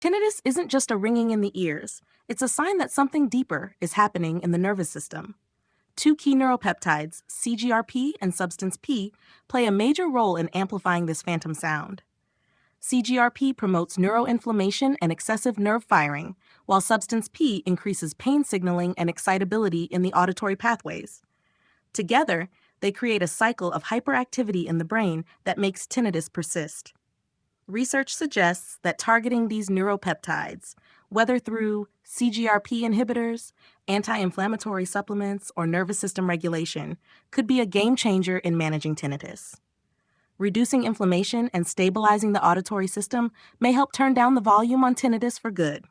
Tinnitus isn't just a ringing in the ears, it's a sign that something deeper is happening in the nervous system. Two key neuropeptides, CGRP and substance P, play a major role in amplifying this phantom sound. CGRP promotes neuroinflammation and excessive nerve firing, while substance P increases pain signaling and excitability in the auditory pathways. Together, they create a cycle of hyperactivity in the brain that makes tinnitus persist. Research suggests that targeting these neuropeptides, whether through CGRP inhibitors, anti inflammatory supplements, or nervous system regulation, could be a game changer in managing tinnitus. Reducing inflammation and stabilizing the auditory system may help turn down the volume on tinnitus for good.